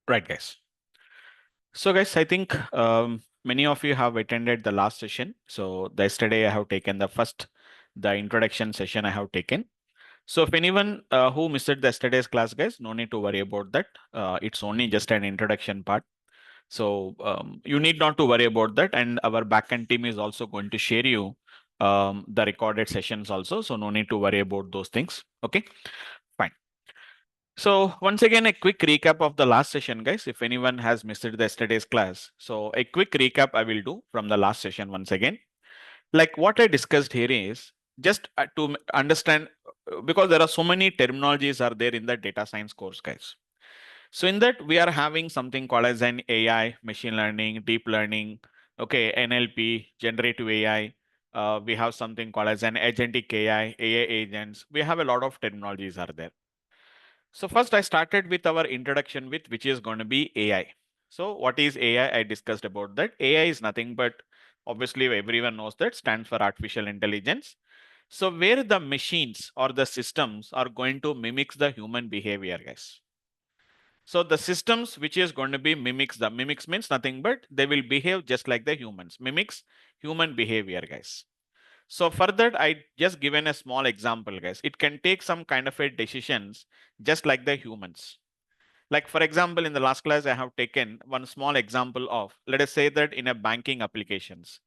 Right, guys. So, guys, I think many of you have attended the last session. So, yesterday I have taken the introduction session I have taken. So, if anyone who missed the yesterday's class, guys, no need to worry about that. It's only just an introduction part. So, you need not to worry about that. And our backend team is also going to share you the recorded sessions also. So, no need to worry about those things. Okay, fine. So once again, a quick recap of the last session, guys. If anyone has missed the yesterday's class, so a quick recap I will do from the last session once again. Like what I discussed here is just to understand because there are so many terminologies are there in the data science course, guys. So in that we are having something called as an AI, machine learning, deep learning, okay, NLP, generative AI. We have something called as an agentic AI, AI agents. We have a lot of terminologies are there. So first I started with our introduction with which is going to be AI. So what is AI? I discussed about that. AI is nothing but obviously everyone knows that stands for artificial intelligence. So where the machines or the systems are going to mimic the human behavior, guys. So the systems which is going to be mimics means nothing but they will behave just like the humans, mimics human behavior, guys. So for that, I just given a small example, guys. It can take some kind of a decisions just like the humans. Like for example, in the last class, I have taken one small example of, let us say that in a banking applications.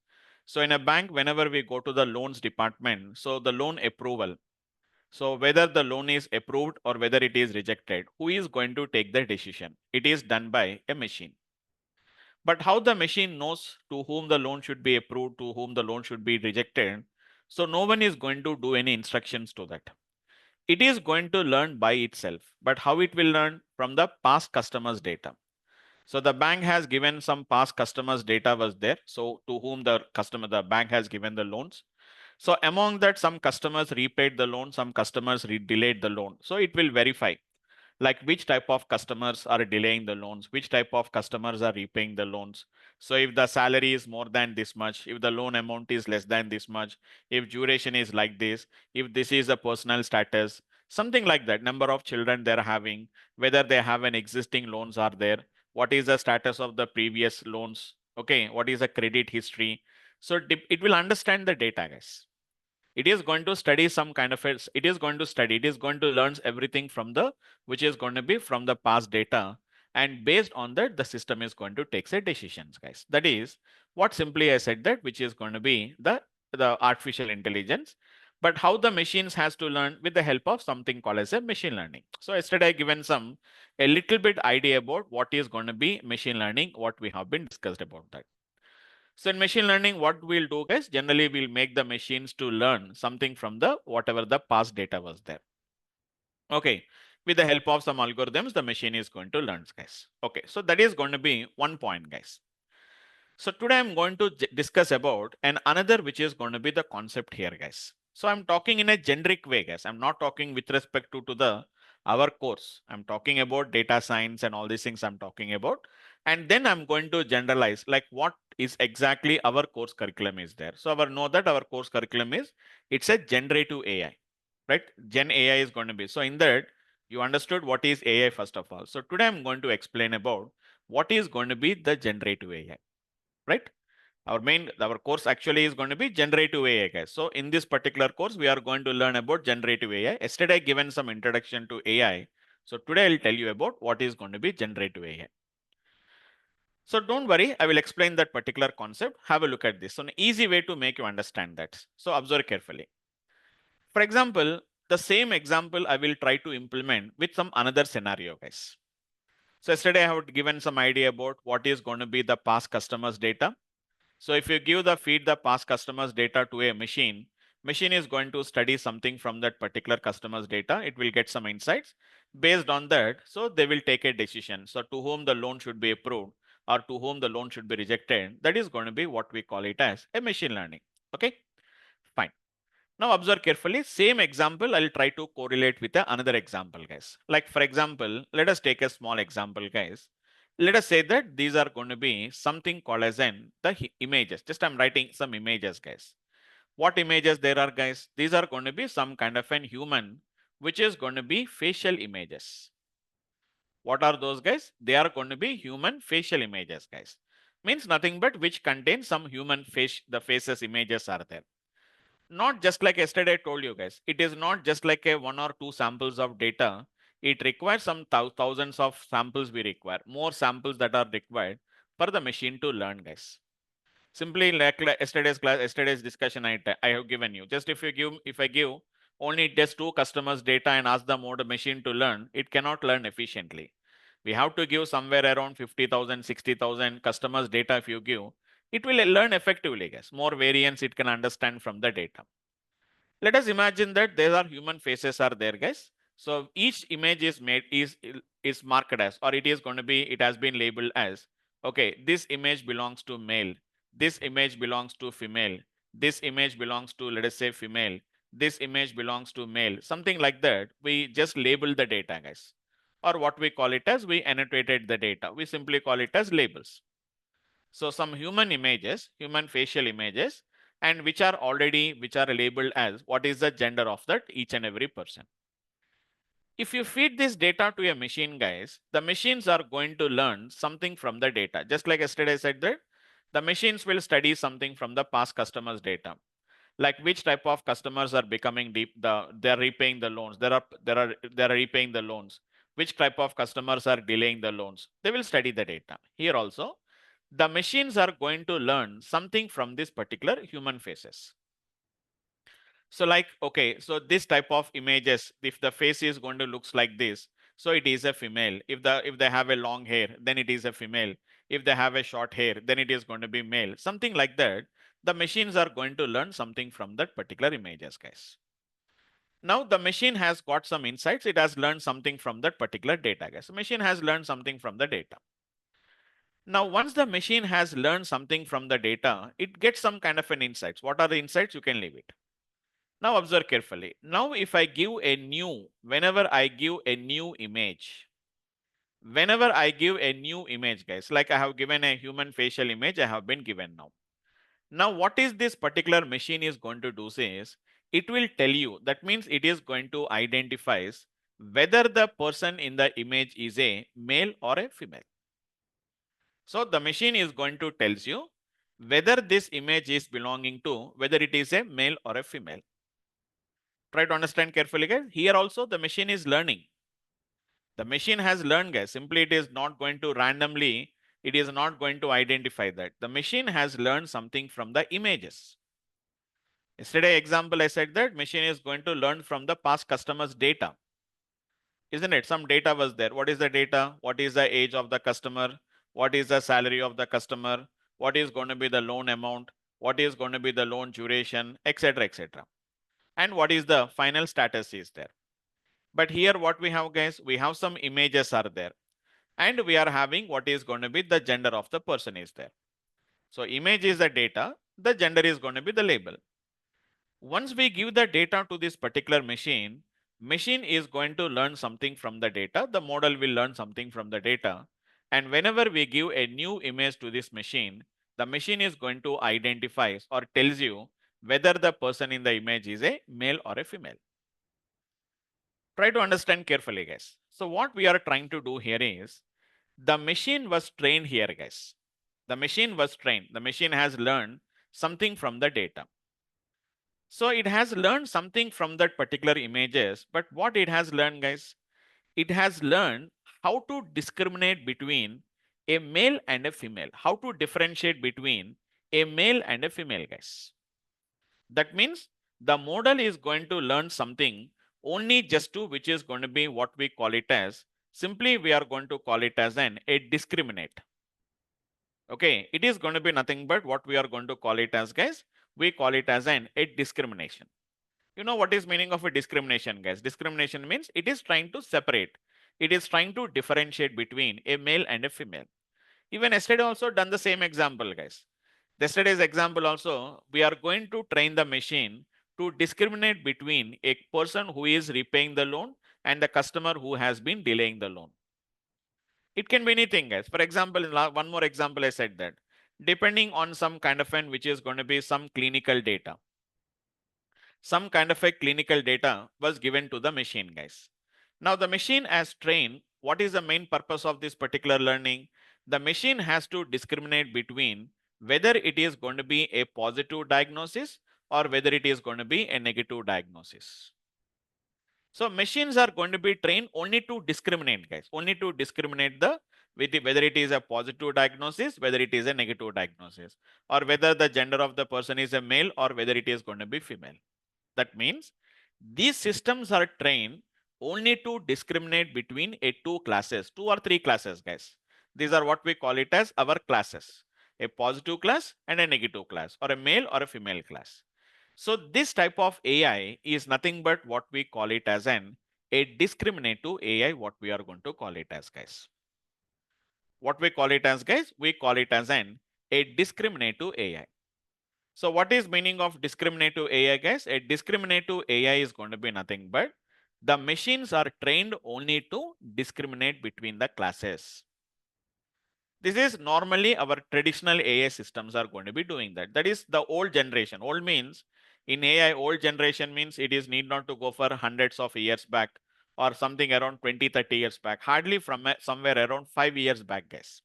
So in a bank, whenever we go to the loans department, so the loan approval. So whether the loan is approved or whether it is rejected, who is going to take the decision? It is done by a machine. But how the machine knows to whom the loan should be approved, to whom the loan should be rejected? So no one is going to do any instructions to that. It is going to learn by itself. But how it will learn? From the past customers' data. So the bank has given some past customers' data was there. So to whom the bank has given the loans. So among that, some customers repaid the loan, some customers delayed the loan. So it will verify like which type of customers are delaying the loans, which type of customers are repaying the loans. So if the salary is more than this much, if the loan amount is less than this much, if duration is like this, if this is a personal status, something like that, number of children they're having, whether they have an existing loans are there, what is the status of the previous loans, okay, what is the credit history. So it will understand the data, guys. It is going to study some kind of it is going to study, it is going to learn everything from the which is going to be from the past data, and based on that the system is going to take say decisions, guys. That is what simply I said, that which is going to be the artificial intelligence. But how the machines has to learn? With the help of something called as a machine learning. So yesterday I given some a little bit idea about what is going to be machine learning, what we have been discussed about that. So in machine learning, what we'll do, guys, generally we'll make the machines to learn something from the whatever the past data was there. Okay. With the help of some algorithms, the machine is going to learn, guys. Okay. So that is going to be one point, guys. So today I'm going to discuss about another which is going to be the concept here, guys. So I'm talking in a generic way, guys. I'm not talking with respect to the our course. I'm talking about data science and all these things I'm talking about. And then I'm going to generalize like what is exactly our course curriculum is there. So our know that our course curriculum is it's a generative AI, right? Gen AI is going to be. So in that you understood what is AI first of all. So today I'm going to explain about what is going to be the generative AI, right? Our course actually is going to be generative AI, guys. So in this particular course, we are going to learn about generative AI. Yesterday, I given some introduction to AI. So today I'll tell you about what is going to be generative AI. So don't worry, I will explain that particular concept. Have a look at this. So an easy way to make you understand that. So observe carefully. For example, the same example I will try to implement with some another scenario, guys. So yesterday I have given some idea about what is going to be the past customers data. So if you give the feed the past customers data to a machine, machine is going to study something from that particular customers data. It will get some insights. Based on that, so they will take a decision. So to whom the loan should be approved or to whom the loan should be rejected. That is going to be what we call it as a machine learning. Okay, fine. Now observe carefully. Same example, I'll try to correlate with another example, guys. Like for example, let us take a small example, guys. Let us say that these are going to be something called as the images. Just I'm writing some images, guys. What images there are, guys? These are going to be some kind of an human, which is going to be facial images. What are those, guys? They are going to be human facial images, guys. Means nothing but which contain some human face, the faces images are there. Not just like yesterday I told you guys, it is not just like a one or two samples of data. It requires some thousands of samples we require, more samples that are required for the machine to learn, guys. Simply like yesterday's class, yesterday's discussion I have given you. Just if I give only just two customers data and ask the mode machine to learn, it cannot learn efficiently. We have to give somewhere around 50,000, 60,000 customers data. If you give, it will learn effectively, guys. More variance it can understand from the data. Let us imagine that there are human faces are there, guys. So each image is made is marked as, or it is going to be, it has been labeled as, okay, this image belongs to male, this image belongs to female, this image belongs to, let us say, female, this image belongs to male, something like that. We just label the data, guys, or what we call it as, we annotated the data, we simply call it as labels. So some human images, human facial images, and which are labeled as what is the gender of that each and every person. If you feed this data to a machine, guys, the machines are going to learn something from the data. Just like yesterday I said that the machines will study something from the past customers data, like which type of customers are becoming deep, they're repaying the loans, they're repaying the loans, which type of customers are delaying the loans. They will study the data. Here also the machines are going to learn something from this particular human faces. So like, okay, so this type of images, if the face is going to looks like this, so it is a female. If they have a long hair, then it is a female. If they have a short hair, then it is going to be male. Something like that. The machines are going to learn something from that particular images, guys. Now the machine has got some insights. It has learned something from that particular data, guys. The machine has learned something from the data. Now, once the machine has learned something from the data, it gets some kind of an insights. What are the insights? You can leave it. Now observe carefully. Now if I give a new, whenever I give a new image, guys, like I have given a human facial image, I have been given now. Now what is this particular machine is going to do is, it will tell you, that means it is going to identify whether the person in the image is a male or a female. So the machine is going to tells you whether this image is belonging to, whether it is a male or a female. Try to understand carefully, guys. Here also the machine is learning. The machine has learned, guys. Simply it is not going to randomly, it is not going to identify that. The machine has learned something from the images. Yesterday example I said that machine is going to learn from the past customers data. Isn't it? Some data was there. What is the data? What is the age of the customer? What is the salary of the customer? What is going to be the loan amount? What is going to be the loan duration, etc., etc. And what is the final status is there. But here what we have, guys, we have some images are there, and we are having what is going to be the gender of the person is there. So image is the data, the gender is going to be the label. Once we give the data to this particular machine, machine is going to learn something from the data, the model will learn something from the data, and whenever we give a new image to this machine, the machine is going to identify or tells you whether the person in the image is a male or a female. Try to understand carefully, guys. So what we are trying to do here is, the machine was trained here, guys. The machine was trained. The machine has learned something from the data. So it has learned something from that particular images, but what it has learned, guys, it has learned how to discriminate between a male and a female, how to differentiate between a male and a female, guys. That means the model is going to learn something only just to, which is going to be what we call it as, simply we are going to call it as a discriminate. Okay, it is going to be nothing but what we are going to call it as, guys, we call it as a discrimination. You know what is meaning of a discrimination, guys? Discrimination means it is trying to separate, it is trying to differentiate between a male and a female. Even yesterday also done the same example, guys. Yesterday's example also, we are going to train the machine to discriminate between a person who is repaying the loan and the customer who has been delaying the loan. It can be anything, guys. For example, one more example, I said that depending on some kind of which is going to be some clinical data. Some kind of a clinical data was given to the machine, guys. Now the machine has trained what is the main purpose of this particular learning? The machine has to discriminate between whether it is going to be a positive diagnosis or whether it is going to be a negative diagnosis. So machines are going to be trained only to discriminate, guys, only to discriminate whether it is a positive diagnosis, whether it is a negative diagnosis, or whether the gender of the person is a male or whether it is going to be female. That means these systems are trained only to discriminate between a two classes, two or three classes, guys. These are what we call it as our classes, a positive class and a negative class, or a male or a female class. So this type of AI is nothing but what we call it as a discriminative AI, what we are going to call it as, guys. What we call it as, guys, we call it as a discriminative AI. So what is meaning of discriminative AI, guys? A discriminative AI is going to be nothing but the machines are trained only to discriminate between the classes. This is normally our traditional AI systems are going to be doing that. That is the old generation. Old means in AI, old generation means it is need not to go for hundreds of years back or something around 20, 30 years back, hardly from somewhere around 5 years back, guys.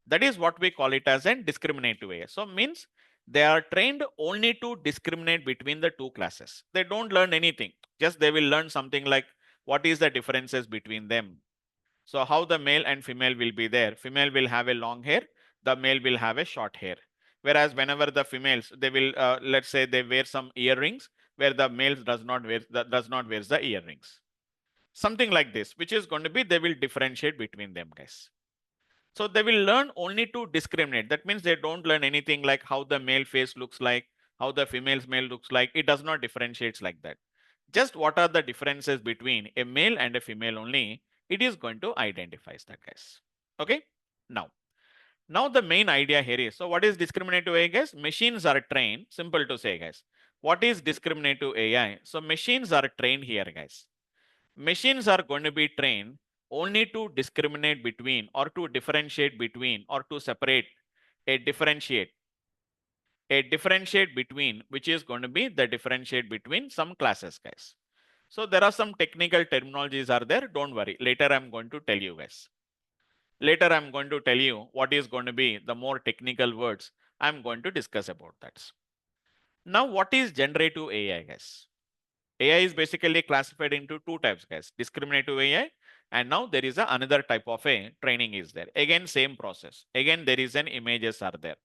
That is what we call it as a discriminative AI. So means they are trained only to discriminate between the two classes. They don't learn anything. Just they will learn something like what is the differences between them. So how the male and female will be there. Female will have a long hair. The male will have a short hair. Whereas whenever the females, they will, let's say they wear some earrings where the males does not wear the earrings. Something like this, which is going to be, they will differentiate between them, guys. So they will learn only to discriminate. That means they don't learn anything like how the male face looks like, how the female's male looks like. It does not differentiate like that. Just what are the differences between a male and a female only, it is going to identify that, guys. Okay. Now the main idea here is, so what is discriminative AI, guys? Machines are trained, simple to say, guys. What is discriminative AI? So machines are trained here, guys. Machines are going to be trained only to discriminate between or to differentiate between or to separate a differentiate between, which is going to be the differentiate between some classes, guys. So there are some technical terminologies are there. Don't worry. Later I'm going to tell you, guys. Later I'm going to tell you what is going to be the more technical words. I'm going to discuss about that. Now what is generative AI, guys? AI is basically classified into two types, guys. Discriminative AI, and now there is another type of a training is there. Again, same process. Again, there is an images are there.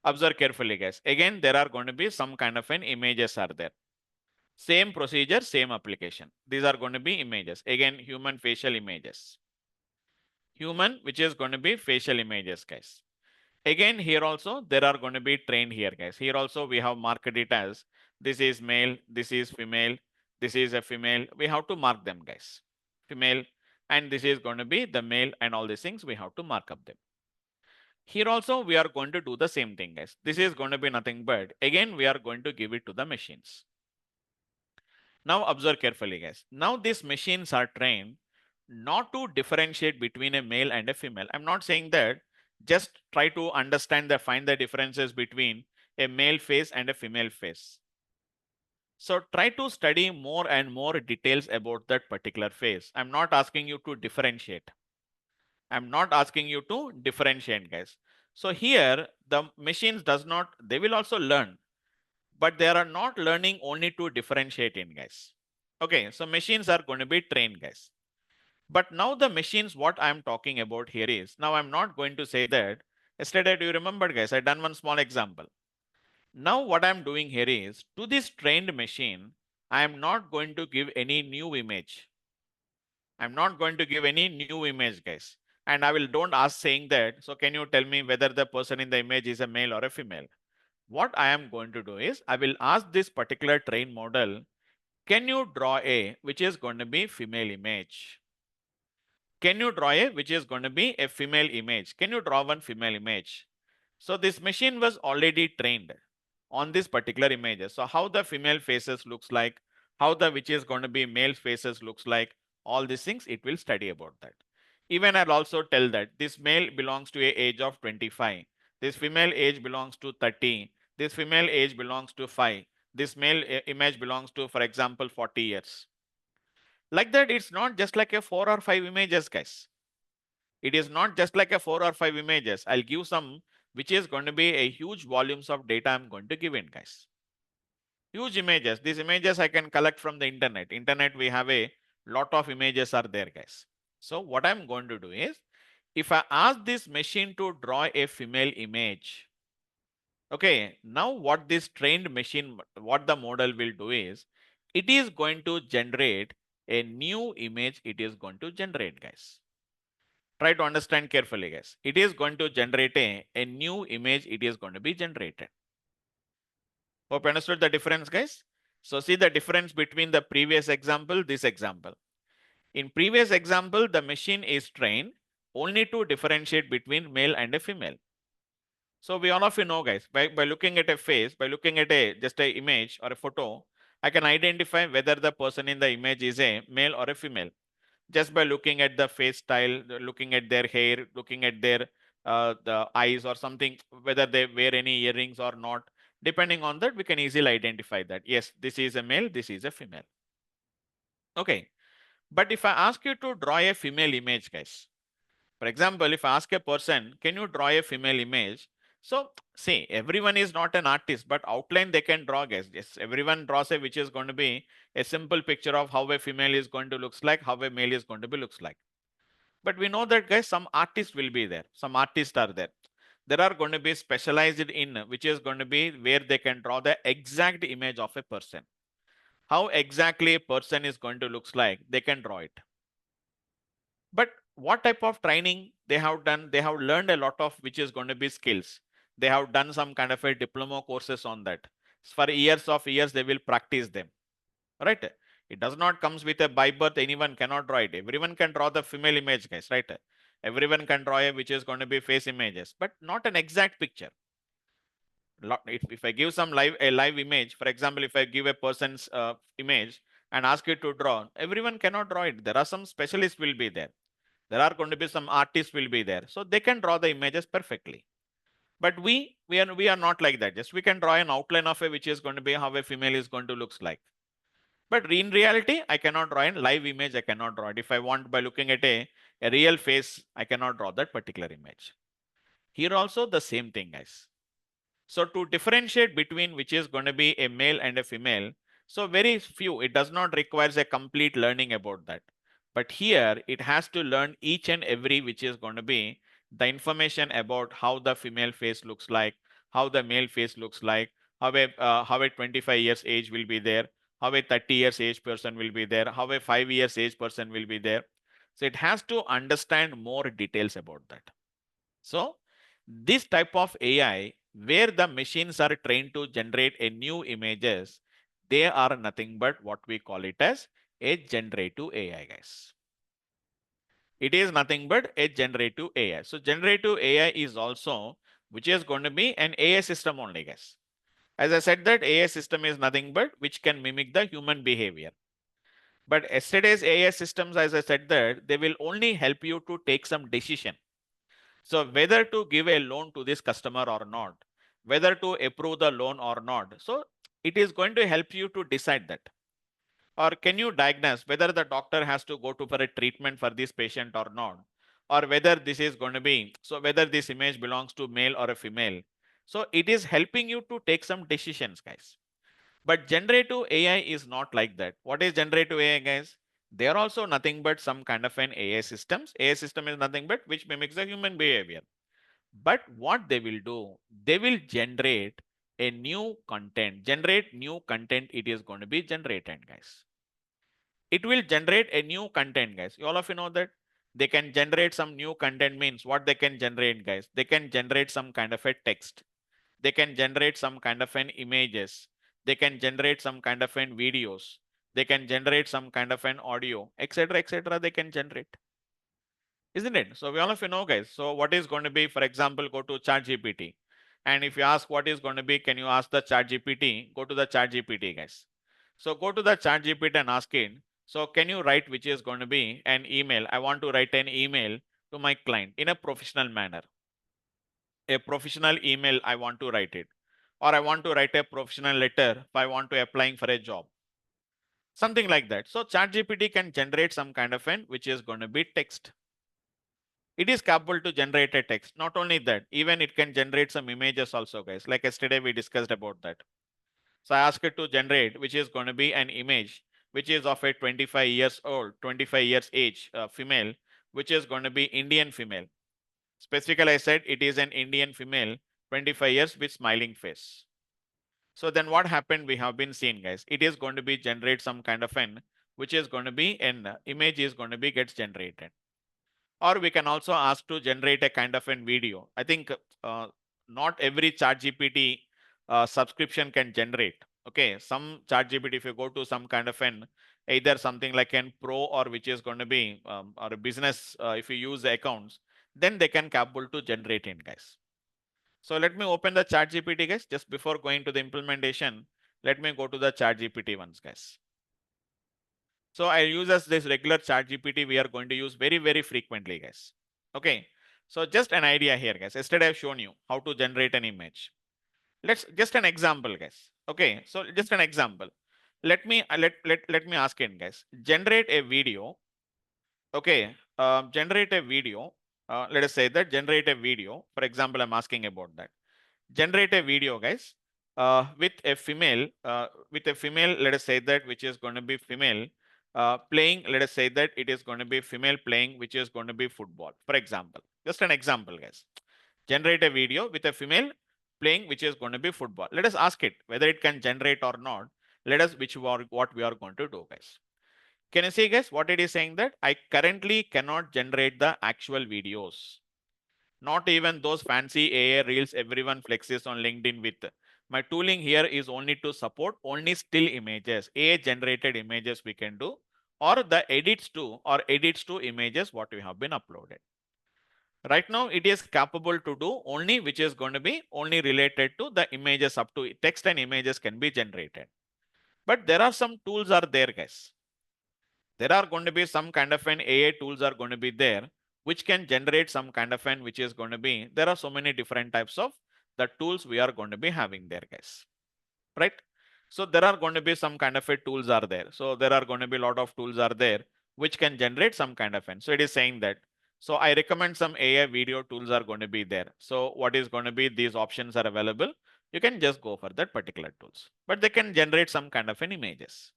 Observe carefully, guys. Again, there are going to be some kind of an images are there. Same procedure, same application. These are going to be images. Again, human facial images. Human, which is going to be facial images, guys. Again, here also, there are going to be trained here, guys. Here also, we have marked it as this is male, this is female, this is a female. We have to mark them, guys. Female, and this is going to be the male, and all these things, we have to mark up them. Here also, we are going to do the same thing, guys. This is going to be nothing but, again, we are going to give it to the machines. Now, observe carefully, guys. Now, these machines are trained not to differentiate between a male and a female. I'm not saying that. Just try to understand find the differences between a male face and a female face. So try to study more and more details about that particular face. I'm not asking you to differentiate. I'm not asking you to differentiate, guys. So here the machines does not, they will also learn, but they are not learning only to differentiate in, guys. Okay, so machines are going to be trained, guys. But now the machines, what I'm talking about here is, now I'm not going to say that, yesterday, do you remember, guys, I done one small example. Now what I'm doing here is, to this trained machine, I am not going to give any new image. I'm not going to give any new image, guys. And I will don't ask saying that, so can you tell me whether the person in the image is a male or a female? What I am going to do is, I will ask this particular trained model, can you draw a, which is going to be female image? Can you draw a, which is going to be a female image? Can you draw one female image? So this machine was already trained on this particular images. So how the female faces looks like, how the which is going to be male faces looks like, all these things it will study about that. Even I'll also tell that this male belongs to a age of 25. This female age belongs to 30. This female age belongs to 5. This male image belongs to, for example, 40 years. Like that, it's not just like a 4 or 5 images, guys. It is not just like a 4 or 5 images. I'll give some, which is going to be a huge volumes of data I'm going to give in, guys. Huge images. These images I can collect from the internet. Internet, we have a lot of images are there, guys. So what I'm going to do is, if I ask this machine to draw a female image, okay, now what this trained machine, what the model will do is, it is going to generate a new image. It is going to generate, guys. Try to understand carefully, guys. It is going to generate a new image. It is going to be generated. Hope you understood the difference, guys. So see the difference between the previous example, this example. In previous example, the machine is trained only to differentiate between male and a female. So we all of you know, guys, by looking at a face, by looking at just a image or a photo, I can identify whether the person in the image is a male or a female just by looking at the face style, looking at their hair, looking at their the eyes or something, whether they wear any earrings or not. Depending on that, we can easily identify that yes, this is a male, this is a female. Okay, but if I ask you to draw a female image, guys, for example, if I ask a person, can you draw a female image? So see, everyone is not an artist, but outline they can draw, guys. Yes, everyone draws a which is going to be a simple picture of how a female is going to looks like, how a male is going to be looks like. But we know that, guys, some artists will be there. Some artists are there. There are going to be specialized in which is going to be where they can draw the exact image of a person. How exactly a person is going to looks like, they can draw it. But what type of training they have done? They have learned a lot of which is going to be skills. They have done some kind of a diploma courses on that. For years of years, they will practice them. Right? It does not comes with a by birth. Anyone cannot draw it. Everyone can draw the female image, guys. Right? Everyone can draw a which is going to be face images, but not an exact picture. If I give some live image, for example, if I give a person's image and ask you to draw, everyone cannot draw it. There are some specialists will be there. There are going to be some artists will be there, so they can draw the images perfectly. But we are not like that. Just we can draw an outline of a which is going to be how a female is going to looks like. But in reality, I cannot draw in live image. I cannot draw it. If I want by looking at a real face, I cannot draw that particular image. Here also the same thing, guys. So to differentiate between which is going to be a male and a female, so very few, it does not requires a complete learning about that. But here it has to learn each and every which is going to be the information about how the female face looks like, how the male face looks like, how a 25 years age will be there, how a 30 years age person will be there, how a 5 years age person will be there. So it has to understand more details about that. So this type of AI where the machines are trained to generate a new images, they are nothing but what we call it as a generative AI, guys. It is nothing but a generative AI. So generative AI is also which is going to be an AI system only, guys. As I said that AI system is nothing but which can mimic the human behavior. But yesterday's AI systems, as I said that, they will only help you to take some decision. So whether to give a loan to this customer or not, whether to approve the loan or not. So it is going to help you to decide that. Or can you diagnose whether the doctor has to go to for a treatment for this patient or not, or whether this is going to be, so whether this image belongs to male or a female. So it is helping you to take some decisions, guys. But generative AI is not like that. What is generative AI, guys? They are also nothing but some kind of an AI systems. AI system is nothing but which mimics the human behavior. But what they will do, they will generate a new content. Generate new content, it is going to be generated, guys. It will generate a new content, guys. All of you know that they can generate some new content means what they can generate, guys. They can generate some kind of a text. They can generate some kind of an images. They can generate some kind of an videos. They can generate some kind of an audio, etc., etc. They can generate, isn't it? So we all of you know, guys. So what is going to be, for example, go to ChatGPT, and if you ask what is going to be, can you ask the ChatGPT? Go to the ChatGPT, guys. So go to the ChatGPT and ask it. So can you write which is going to be an email? I want to write an email to my client in a professional manner. A professional email I want to write it, or I want to write a professional letter if I want to applying for a job. something like that. So ChatGPT can generate some kind of an which is going to be text. It is capable to generate a text. Not only that, even it can generate some images also, guys. Like yesterday we discussed about that. So I asked it to generate, which is going to be an image, which is of a 25 years old, 25 years age female, which is going to be Indian female. Specifically, I said it is an Indian female, 25 years with smiling face. So then what happened? We have been seeing, guys. It is going to be generate some kind of an, which is going to be an image is going to be gets generated. Or we can also ask to generate a kind of an video. I think not every ChatGPT subscription can generate. Okay, some ChatGPT, if you go to some kind of an either something like an pro or which is going to be or a business, if you use the accounts, then they can capable to generate in, guys. So let me open the ChatGPT, guys. Just before going to the implementation, let me go to the ChatGPT once, guys. So I use as this regular ChatGPT we are going to use very, very frequently, guys. Okay. So just an idea here, guys. Yesterday I've shown you how to generate an image. Let's just an example, guys. Okay. So just an example. Let me let me ask it, guys. Generate a video. Okay. Generate a video. Let us say that generate a video. For example, I'm asking about that. Generate a video, guys, with a female, let us say that which is going to be female playing, let us say that it is going to be female playing, which is going to be football, for example. Just an example, guys. Generate a video with a female playing, which is going to be football. Let us ask it whether it can generate or not. Let us what we are going to do, guys. Can you see, guys, what it is saying that I currently cannot generate the actual videos. Not even those fancy AI reels everyone flexes on LinkedIn with. My tooling here is only to support only still images, AI generated images we can do, or the edits to images what we have been uploaded. Right now it is capable to do only which is going to be only related to the images up to text and images can be generated. But there are some tools are there, guys. There are going to be some kind of an AI tools are going to be there which can generate some kind of an which is going to be, there are so many different types of the tools we are going to be having there, guys, right? So there are going to be some kind of a tools are there. So there are going to be a lot of tools are there which can generate some kind of an. So it is saying that. So I recommend some AI video tools are going to be there. So what is going to be, these options are available. You can just go for that particular tools, but they can generate some kind of an images.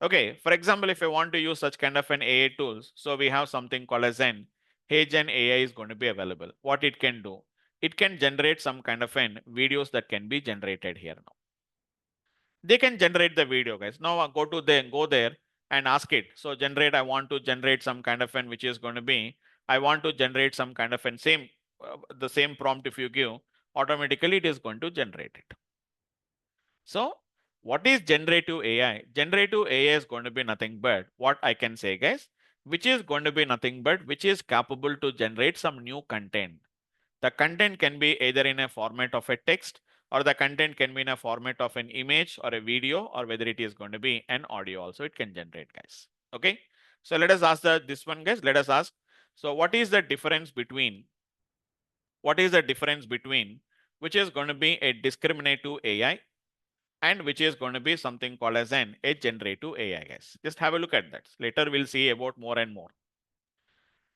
Okay, for example, if I want to use such kind of an AI tools, so we have something called as an HeyGen AI is going to be available. What it can do, it can generate some kind of an videos that can be generated here now. They can generate the video, guys. Now go there and ask it. So generate, I want to generate some kind of an which is going to be, I want to generate some kind of an same, the same prompt if you give, automatically it is going to generate it. So what is generative AI? Generative AI is going to be nothing but what I can say, guys, which is going to be nothing but which is capable to generate some new content. The content can be either in a format of a text or the content can be in a format of an image or a video or whether it is going to be an audio also it can generate, guys. Okay. So let us ask this one, guys. Let us ask. So what is the difference between which is going to be a discriminative AI and which is going to be something called as a generative AI, guys. Just have a look at that. Later we'll see about more and more.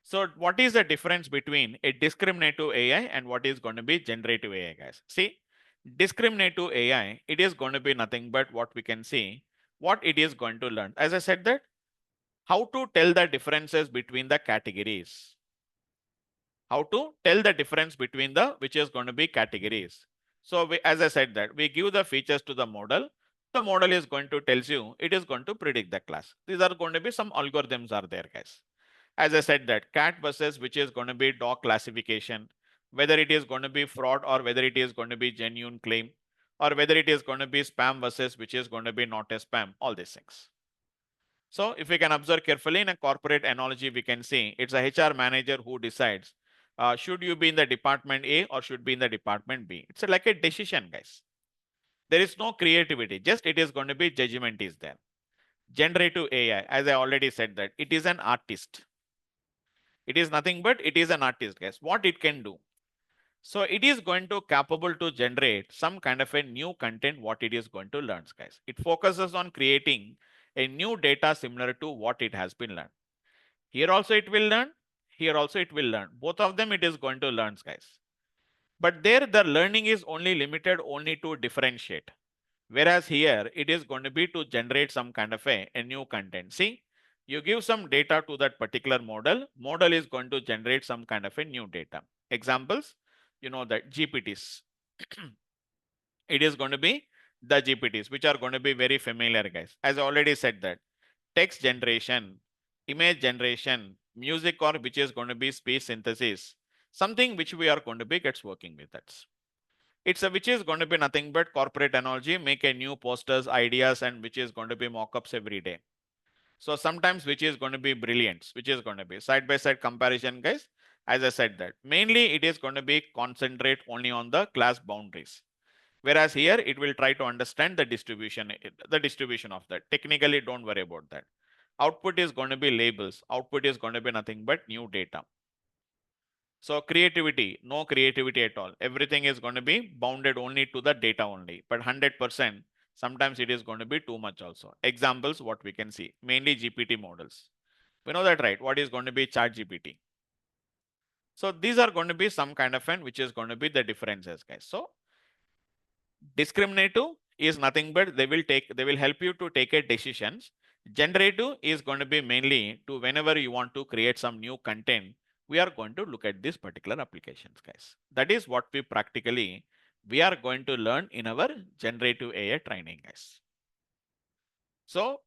So what is the difference between a discriminative AI and what is going to be generative AI, guys? See, discriminative AI, it is going to be nothing but what we can see, what it is going to learn. As I said that, how to tell the differences between the categories. How to tell the difference between the which is going to be categories. So as I said that, we give the features to the model. The model is going to tells you, it is going to predict the class. These are going to be some algorithms are there, guys. As I said that cat versus which is going to be dog classification, whether it is going to be fraud or whether it is going to be genuine claim, or whether it is going to be spam versus which is going to be not a spam, all these things. So if we can observe carefully in a corporate analogy, we can see it's a HR manager who decides should you be in the department A or should be in the department B. It's like a decision, guys. There is no creativity, just it is going to be judgment is there. Generative AI, as I already said that, it is an artist. It is nothing but it is an artist, guys. What it can do? So it is going to capable to generate some kind of a new content what it is going to learn, guys. It focuses on creating a new data similar to what it has been learned. Here also it will learn, here also it will learn. Both of them it is going to learn, guys. But there the learning is only limited only to differentiate. Whereas here it is going to be to generate some kind of a new content. See, you give some data to that particular model is going to generate some kind of a new data. Examples, you know that GPTs. It is going to be the GPTs, which are going to be very familiar, guys. As I already said that text generation, image generation, music, or which is going to be speech synthesis, something which we are going to be gets working with that. It's a which is going to be nothing but corporate analogy, make a new posters, ideas, and which is going to be mockups every day. So sometimes which is going to be brilliant, which is going to be side by side comparison, guys. As I said that mainly it is going to be concentrate only on the class boundaries. Whereas here it will try to understand the distribution of that. Technically, don't worry about that. Output is going to be labels. Output is going to be nothing but new data. So creativity, no creativity at all. Everything is going to be bounded only to the data only. But 100%, sometimes it is going to be too much also. Examples, what we can see, mainly GPT models. We know that, right? What is going to be chat GPT? So these are going to be some kind of which is going to be the differences, guys. So discriminative is nothing but they will help you to take a decisions. Generative is going to be mainly to whenever you want to create some new content, we are going to look at these particular applications, guys. That is what we are going to learn in our generative AI training, guys. So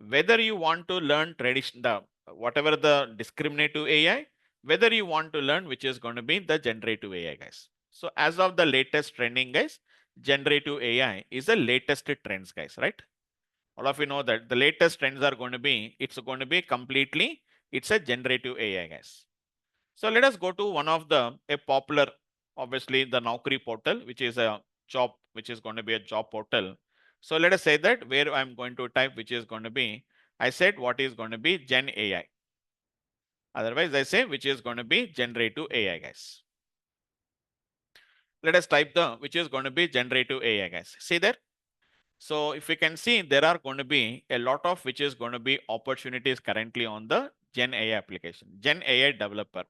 whether you want to learn the whatever the discriminative AI, whether you want to learn which is going to be the generative AI, guys. So as of the latest trending, guys, generative AI is the latest trends, guys, right? All of you know that the latest trends are going to be, it's going to be completely, it's a generative AI, guys. So let us go to one of a popular, obviously the Naukri portal, which is a job, which is going to be a job portal. So let us say that where I'm going to type, which is going to be, I said what is going to be Gen AI. Otherwise, I say which is going to be generative AI, guys. Let us type which is going to be generative AI, guys. See there. So if we can see, there are going to be a lot of which is going to be opportunities currently on the Gen AI application, Gen AI developer.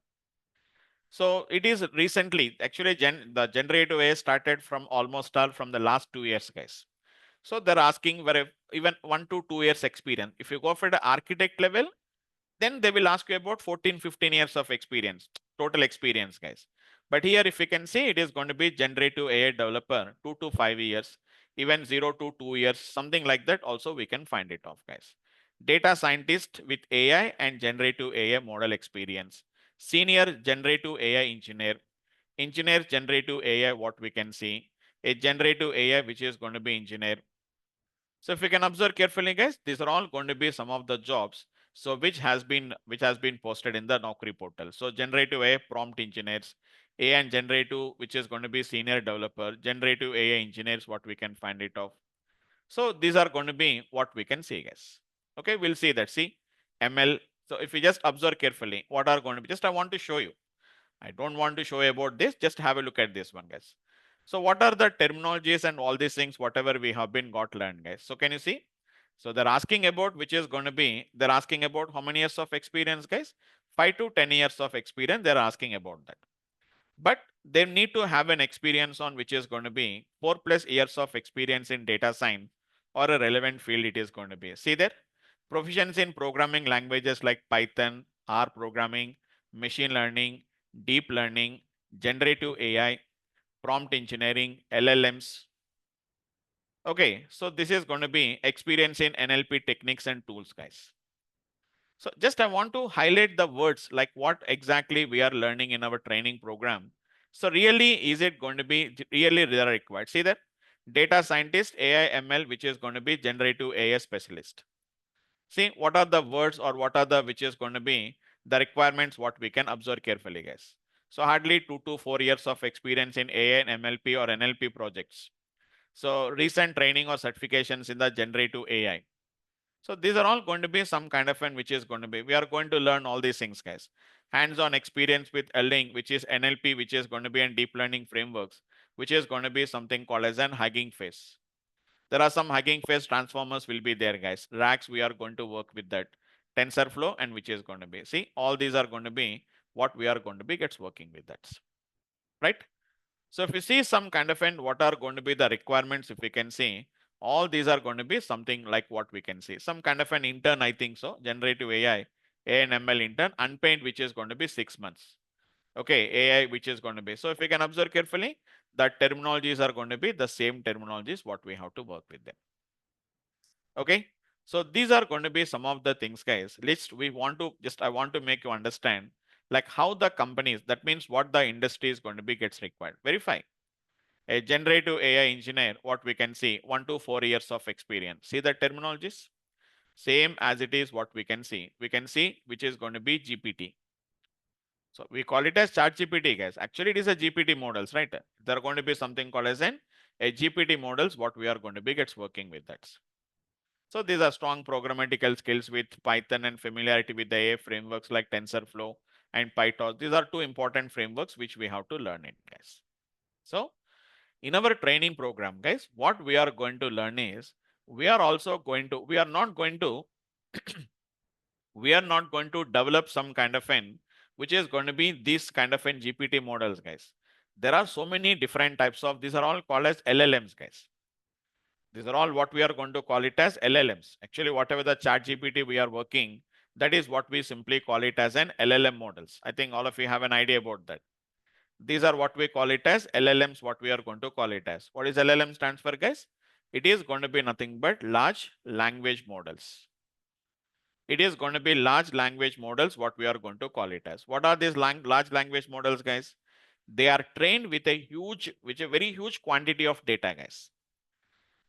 So it is recently, actually the generative AI started from almost all from the last 2 years, guys. So they're asking where even 1 to 2 years experience. If you go for the architect level, then they will ask you about 14-15 years of experience, total experience, guys. But here, if you can see, it is going to be generative AI developer 2 to 5 years, even 0 to 2 years, something like that. Also, we can find it off, guys. Data scientist with AI and generative AI model experience, senior generative AI engineer generative AI, what we can see, a generative AI which is going to be engineer. So if you can observe carefully, guys, these are all going to be some of the jobs. So which has been posted in the Naukri portal. So generative AI prompt engineers, AI and generative, which is going to be senior developer, generative AI engineers, what we can find it of. So these are going to be what we can see, guys. Okay, we'll see that. See, ML. So if you just observe carefully, what are going to be, just I want to show you. I don't want to show you about this. Just have a look at this one, guys. So what are the terminologies and all these things, whatever we have been got learned, guys. So can you see? So they're asking about which is going to be, they're asking about how many years of experience, guys? 5 to 10 years of experience, they're asking about that. But they need to have an experience on which is going to be 4+ years of experience in data science or a relevant field it is going to be. See there? Proficiency in programming languages like Python, R programming, machine learning, deep learning, generative AI, prompt engineering, LLMs. Okay, so this is going to be experience in NLP techniques and tools, guys. So just I want to highlight the words like what exactly we are learning in our training program. So really, is it going to be really required? See that data scientist, AI ML, which is going to be generative AI specialist. See what are the words or what are the which is going to be the requirements what we can observe carefully, guys. So hardly 2 to 4 years of experience in AI and MLP or NLP projects. So recent training or certifications in the generative AI. So these are all going to be some kind of which is going to be, we are going to learn all these things, guys. hands-on experience with LLing, which is NLP, which is going to be in deep learning frameworks, which is going to be something called as an Hugging Face. There are some Hugging Face transformers will be there, guys. Racks, we are going to work with that. TensorFlow, and which is going to be, see, all these are going to be what we are going to be gets working with that, right? So if you see some kind of an what are going to be the requirements, if we can see, all these are going to be something like what we can see. Some kind of an intern, I think so, generative AI, ANML intern, unpaid, which is going to be 6 months. Okay, AI, which is going to be. So if we can observe carefully, the terminologies are going to be the same terminologies, what we have to work with them. Okay. So these are going to be some of the things, guys. Let's we want to just I want to make you understand like how the companies, that means what the industry is going to be gets required. Verify. A generative AI engineer, what we can see, 1 to 4 years of experience. See the terminologies? Same as it is what we can see. We can see which is going to be GPT. So we call it as chat GPT, guys. Actually, it is a GPT models, right? There are going to be something called as a GPT models, what we are going to be gets working with that. So these are strong programmatical skills with Python and familiarity with the AI frameworks like TensorFlow and PyTorch. These are two important frameworks which we have to learn it, guys. So in our training program, guys, what we are going to learn is we are not going to we are not going to develop some kind of an which is going to be this kind of an GPT models, guys. There are so many different types of, these are all called as LLMs, guys. These are all what we are going to call it as LLMs. Actually, whatever the chat GPT we are working, that is what we simply call it as an LLM models. I think all of you have an idea about that. These are what we call it as LLMs, what we are going to call it as. What is LLM stands for, guys? It is going to be nothing but large language models. It is going to be large language models, what we are going to call it as. What are these large language models, guys? They are trained with a very huge quantity of data, guys.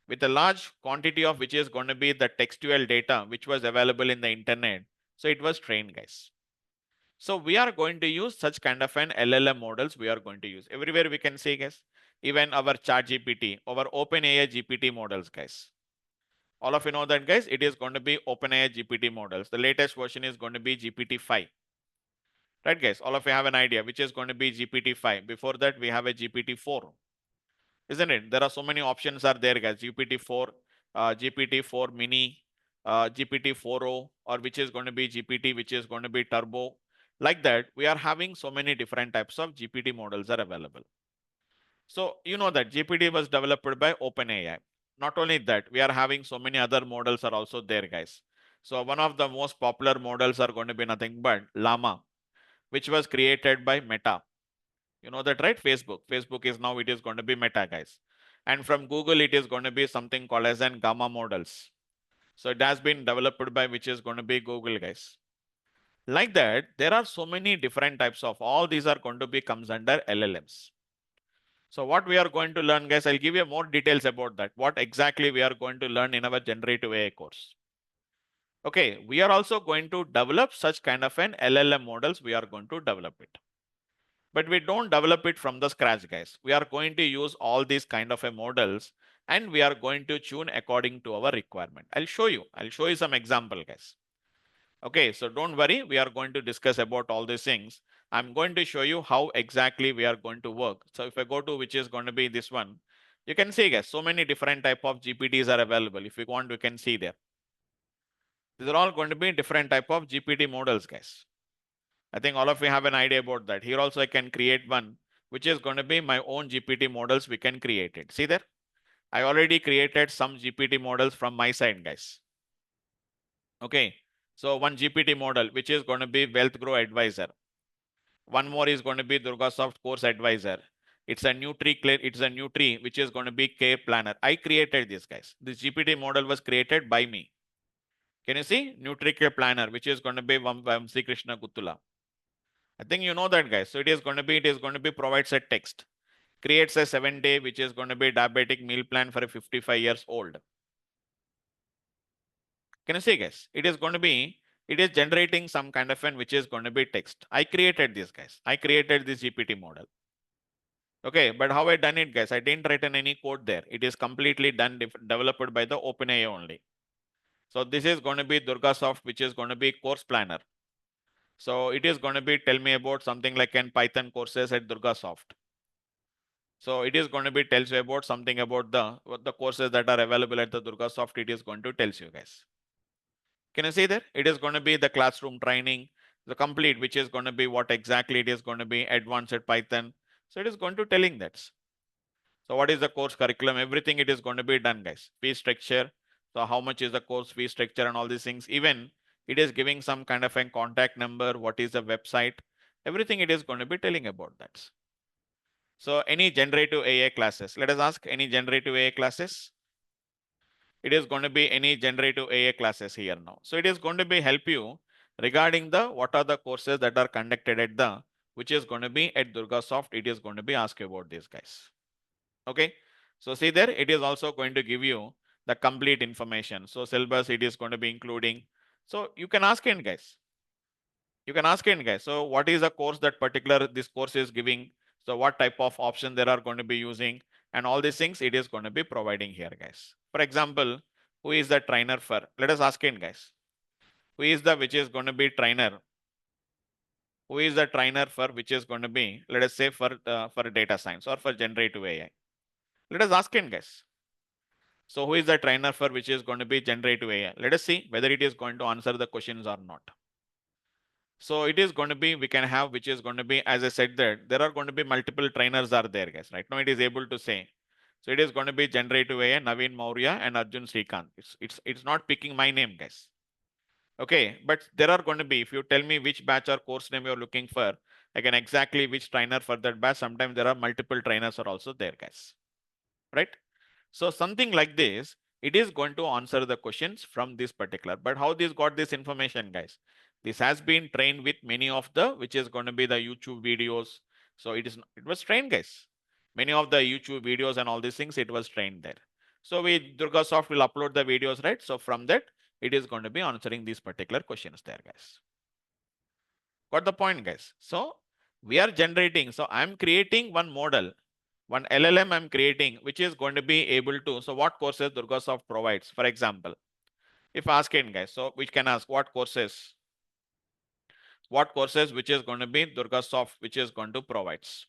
With a large quantity of which is going to be the textual data which was available in the internet. So it was trained, guys. So we are going to use such kind of an LLM models we are going to use. Everywhere we can see, guys, even our chat GPT, our OpenAI GPT models, guys. All of you know that, guys, it is going to be OpenAI GPT models. The latest version is going to be GPT-5. Right, guys? All of you have an idea which is going to be GPT-5. Before that, we have a GPT-4. Isn't it? There are so many options are there, guys. GPT-4, GPT-4 mini, GPT-4o, or which is going to be GPT, which is going to be turbo. Like that, we are having so many different types of GPT models are available. So you know that GPT was developed by OpenAI. Not only that, we are having so many other models are also there, guys. So one of the most popular models are going to be nothing but Llama, which was created by Meta. You know that, right? Facebook is now, it is going to be Meta, guys. And from Google, it is going to be something called as an Gamma models. So it has been developed by which is going to be Google, guys. Like that, there are so many different types of, all these are going to be comes under LLMs. So what we are going to learn, guys, I'll give you more details about that. What exactly we are going to learn in our generative AI course. Okay, we are also going to develop such kind of an LLM models. We are going to develop it. But we don't develop it from the scratch, guys. We are going to use all these kind of a models and we are going to tune according to our requirement. I'll show you some example, guys. Okay, so don't worry, we are going to discuss about all these things. I'm going to show you how exactly we are going to work. So if I go to which is going to be this one, you can see, guys, so many different type of GPTs are available. If you want, we can see there. These are all going to be different type of GPT models, guys. I think all of you have an idea about that. Here also I can create one, which is going to be my own GPT models. We can create it. See there? I already created some GPT models from my side, guys. Okay. So one GPT model, which is going to be Wealth Grow Advisor. One more is going to be DURGASOFT Course Advisor. It's a new tree, which is going to be Care Planner. I created this, guys. This GPT model was created by me. Can you see? NutriCare Planner, which is going to be Vamsi Krishna Guttula. I think you know that, guys. So it is going to be provides a text. Creates a 7-day, which is going to be diabetic meal plan for a 55 years old. Can you see, guys? It is generating some kind of an which is going to be text. I created this, guys. I created this GPT model. Okay, but how I done it, guys? I didn't write in any code there. It is completely done, developed by the OpenAI only. So this is going to be DurgaSoft, which is going to be course planner. So it is going to be tell me about something like an Python courses at DurgaSoft. So it is going to be tells you about something about the courses that are available at the DurgaSoft. It is going to tells you guys. Can you see there? It is going to be the classroom training, the complete, which is going to be what exactly it is going to be advanced at Python. So it is going to telling that. So what is the course curriculum? Everything it is going to be done, guys. Fee structure. So how much is the course fee structure and all these things. Even it is giving some kind of a contact number. What is the website? Everything it is going to be telling about that. So any generative AI classes. Let us ask any generative AI classes. It is going to be any generative AI classes here now. So it is going to be help you regarding the what are the courses that are conducted at the which is going to be at DurgaSoft. It is going to be ask you about these guys. Okay. So see there, it is also going to give you the complete information. So syllabus it is going to be including. So you can ask in guys. You can ask in guys. So what is the course that particular this course is giving? So what type of option there are going to be using and all these things it is going to be providing here guys. For example, who is the trainer for? Let us ask in guys. Who is the which is going to be trainer? Who is the trainer for which is going to be, let us say for data science or for generative AI? Let us ask in guys. So who is the trainer for which is going to be generative AI? Let us see whether it is going to answer the questions or not. So it is going to be, we can have, which is going to be, as I said that there are going to be multiple trainers are there guys. Right now it is able to say. So it is going to be generative AI, Naveen Maurya and Arjun Srikanth. It's not picking my name guys. Okay, but there are going to be, if you tell me which batch or course name you're looking for, I can exactly which trainer for that batch. Sometimes there are multiple trainers are also there guys. Right? So something like this, it is going to answer the questions from this particular. But how this got this information, guys? This has been trained with many of the, which is going to be the YouTube videos. So it was trained, guys. Many of the YouTube videos and all these things, it was trained there. So DurgaSoft will upload the videos, right? So from that, it is going to be answering these particular questions there, guys. Got the point, guys? So we are generating. So I'm creating one model, one LLM I'm creating, which is going to be able to. So what courses DurgaSoft provides? For example, if asking guys, so we can ask what courses which is going to be DurgaSoft, which is going to provides.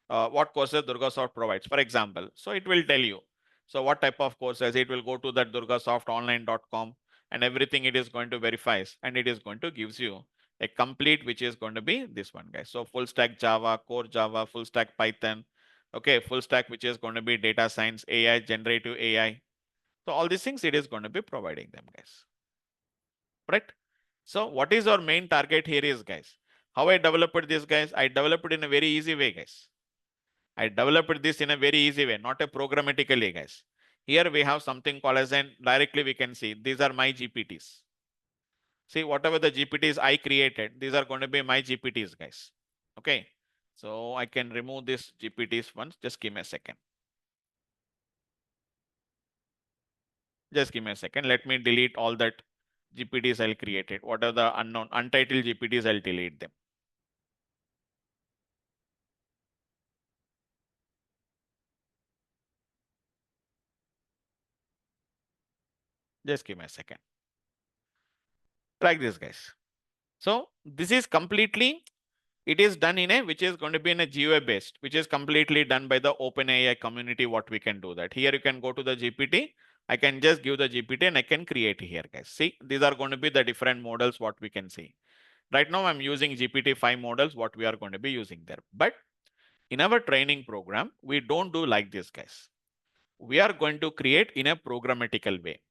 What courses DurgaSoft provides, for example. So it will tell you. So what type of courses, it will go to that durgasoftonline.com and everything it is going to verify and it is going to gives you a complete, which is going to be this one guys. So full stack Java, CoreJava, full stack Python, okay, full stack, which is going to be data science, AI, generative AI. So all these things it is going to be providing them guys. Right? So what is our main target here is guys, how I developed this guys, I developed it in a very easy way guys. I developed this in a very easy way, not a programmatically guys. Here we have something called as an directly we can see these are my GPTs. See whatever the GPTs I created, these are going to be my GPTs guys. Okay. So I can remove this GPTs once, just give me a second. Just give me a second. Let me delete all that GPTs I'll created. What are the unknown, untitled GPTs? I'll delete them. Just give me a second. Track this, guys. So this is completely, it is done in a, which is going to be in a GUI based, which is completely done by the OpenAI community. What we can do that here, you can go to the GPT. I can just give the GPT and I can create here, guys. See, these are going to be the different models, what we can see. Right now, I'm using GPT-5 models, what we are going to be using there. But in our training program, we don't do like this, guys. We are going to create in a programmatical way.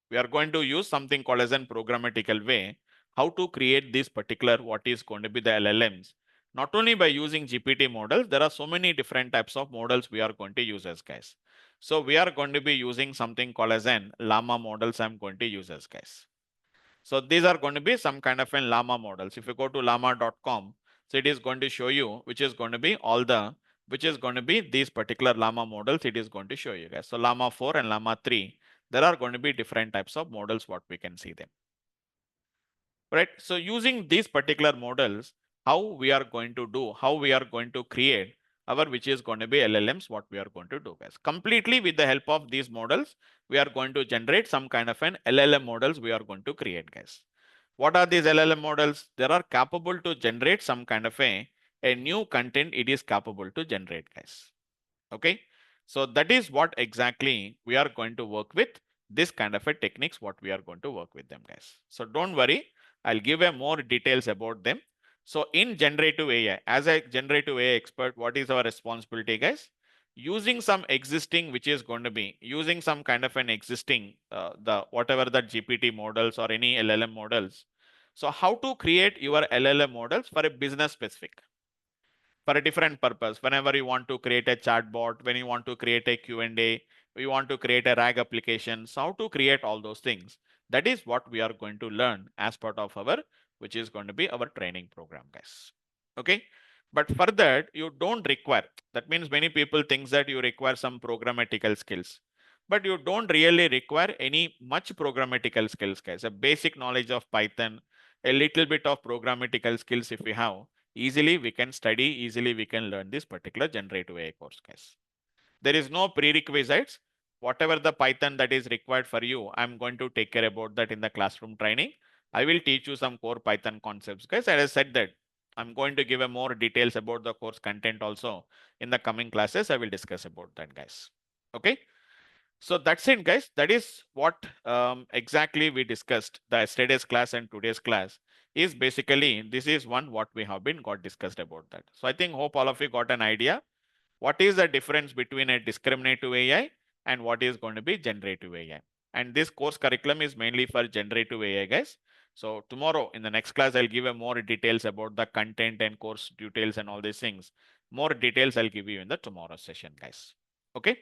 We are going to use something called as a programmatical way, how to create this particular, what is going to be the LLMs. Not only by using GPT models, there are so many different types of models we are going to use as guys. So we are going to be using something called as an llama models I'm going to use as guys. So these are going to be some kind of an llama models. If you go to llama.com, so it is going to show you, which is going to be all the, which is going to be these particular llama models. It is going to show you guys. So llama 4 and llama 3, there are going to be different types of models, what we can see them. Right. So using these particular models, how we are going to do, how we are going to create our, which is going to be LLMs, what we are going to do guys. Completely with the help of these models, we are going to generate some kind of an LLM models we are going to create guys. What are these LLM models? They are capable to generate some kind of a new content it is capable to generate, guys. Okay. So that is what exactly we are going to work with, this kind of a techniques what we are going to work with them, guys. So don't worry, I'll give a more details about them. So in generative AI, as a generative AI expert, what is our responsibility, guys? Using some existing, which is going to be using some kind of an existing, the whatever the GPT models or any LLM models. So how to create your LLM models for a business specific, for a different purpose. Whenever you want to create a chatbot, when you want to create a Q&A, we want to create a RAG application, so how to create all those things. That is what we are going to learn as part of our, which is going to be our training program, guys. Okay. But for that, you don't require, that means many people think that you require some programmatical skills, but you don't really require any much programmatical skills, guys. A basic knowledge of Python, a little bit of programmatical skills if you have, easily we can study, easily we can learn this particular generative AI course, guys. There is no prerequisites. Whatever the Python that is required for you, I'm going to take care about that in the classroom training. I will teach you some core Python concepts, guys. As I said that I'm going to give a more details about the course content also in the coming classes. I will discuss about that, guys. Okay. So that's it, guys. That is what exactly we discussed. The yesterday's class and today's class is basically, this is one what we have been got discussed about that. So I think hope all of you got an idea what is the difference between a discriminative AI and what is going to be generative AI. And this course curriculum is mainly for generative AI, guys. So tomorrow in the next class, I'll give a more details about the content and course details and all these things. More details I'll give you in the tomorrow session, guys. Okay.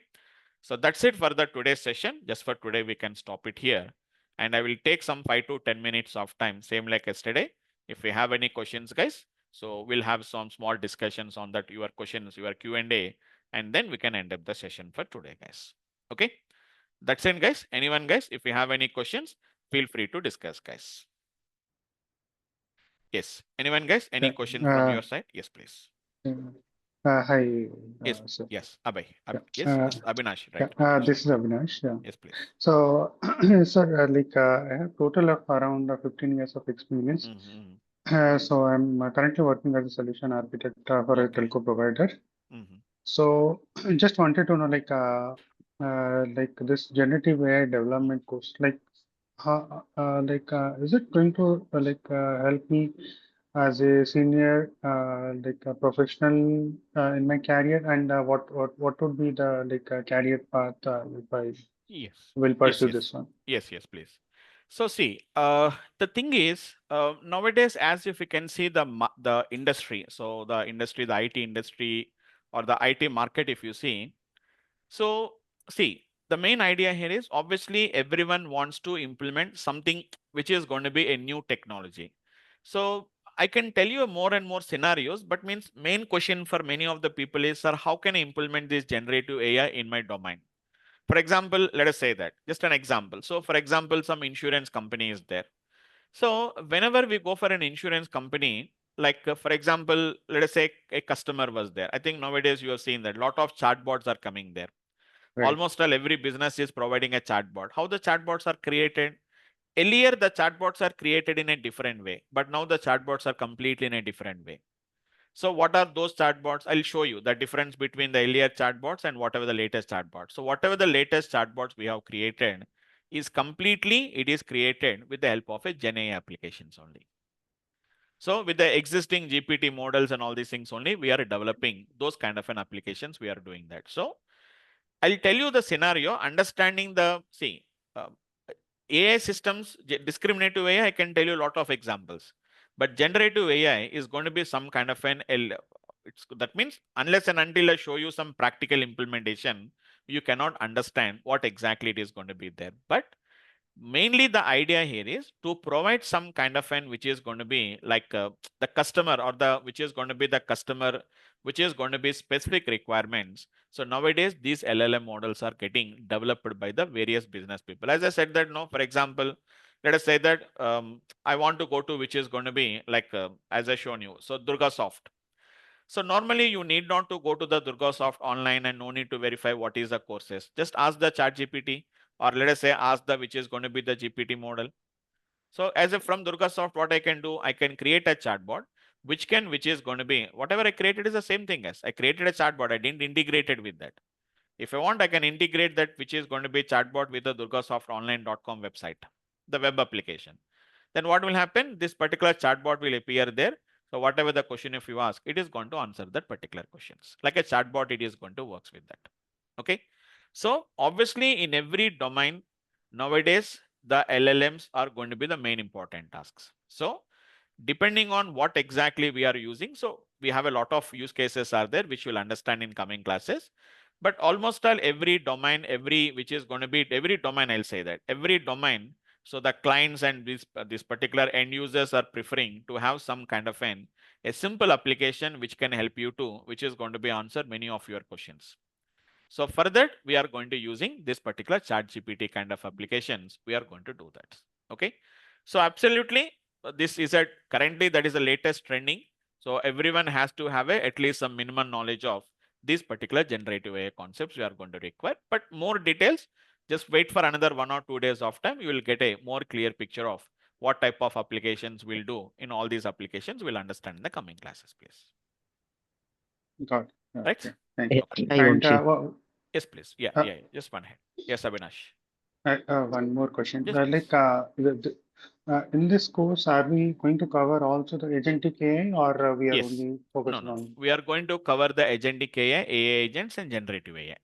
So that's it for the today's session. Just for today, we can stop it here. And I will take some 5 to 10 minutes of time, same like yesterday. If you have any questions, guys, so we'll have some small discussions on that, your questions, your Q&A, and then we can end up the session for today, guys. Okay. That's it, guys. Anyone, guys, if you have any questions, feel free to discuss, guys. Yes. Anyone, guys, any question from your side? Yes, please. Hi, Yes. sir. Yes. Abhay. Yeah. Yes. This is Abhinash, Yeah, right? Okay. this is Avinash. Yeah. Yes, please. So, sir, I have total of around 15 years of experience. Mm-hmm. So I'm currently working as a solution architect for a Okay. telco provider. Mm-hmm. So, just wanted to know, like this generative AI development course, is it going to help me as a senior, like a professional in my career, and what would be the career path if I Yes. will Yes. pursue Yes. this one? Yes. Yes. Please. So see, the thing is, nowadays, as if you can see the industry, so the industry, the IT industry, or the IT market, if you see, so see, the main idea here is obviously everyone wants to implement something which is going to be a new technology. So I can tell you more and more scenarios, but means main question for many of the people is, sir, how can I implement this generative AI in my domain? For example, let us say that just an example. So for example, some insurance company is there. So whenever we go for an insurance company, like for example, let us say a customer was there. I think nowadays you have seen that a lot of chatbots are coming there. Right, Almost all every business is providing a chatbot. How the chatbots are created? Earlier, the chatbots are created in a different way, but now the chatbots are completely in a different way. So what are those chatbots? I'll show you the difference between the earlier chatbots and whatever the latest chatbots. So whatever the latest chatbots we have created is completely, it is created with the help of a Gen AI applications only. So with the existing GPT models and all these things only, we are developing those kind of an applications. We are doing that. So I'll tell you the scenario, understanding the, see, uh, AI systems, discriminative AI, I can tell you a lot of examples. But generative AI is going to be some kind of an that means unless and until I show you some practical implementation, you cannot understand what exactly it is going to be there. But mainly the idea here is to provide some kind of an which is going to be like the customer or the which is going to be the customer which is going to be specific requirements. So nowadays these LLM models are getting developed by the various business people. As I said that, no, for example, let us say that I want to go to which is going to be like as I shown you, so DurgaSoft. So normally you need not to go to the DurgaSoft online and no need to verify what is the courses. Just ask the chat GPT, or let us say ask the which is going to be the GPT model. So as a from DurgaSoft, what I can do, I can create a chatbot, which is going to be whatever I created is the same thing as I created a chatbot. I didn't integrate it with that. If I want, I can integrate that, which is going to be chatbot with the durgasoftonline.com website, the web application. Then what will happen? This particular chatbot will appear there. So whatever the question if you ask, it is going to answer that particular questions. Like a chatbot, it is going to work with that. Okay. So obviously in every domain nowadays, the LLMs are going to be the main important tasks. So depending on what exactly we are using, so we have a lot of use cases are there, which we'll understand in coming classes. But almost all every domain, which is going to be every domain, I'll say that every domain. So the clients and this particular end users are preferring to have some kind of a simple application which can help you to, which is going to be answer many of your questions. So for that, we are going to using this particular chat GPT kind of applications. We are going to do that. Okay. So absolutely, this is a currently that is the latest trending. So everyone has to have at least some minimum knowledge of these particular generative AI concepts we are going to require. But more details, just wait for another 1 or 2 days of time. You will get a more clear picture of what type of applications we'll do in all these applications. We'll understand in the coming classes, please. Got it. Right? Yeah, thank you. Okay. Hi, And Vamsi. Yes, please. Yeah, uh, yeah, yeah. Just one head. Yes, Abhinash. one more question. Yes, please. In this course, are we going to cover also the agentic AI, or we are Yes. only No, focusing no, no. on? We are going to cover the agentic AI, AI agents, and generative AI.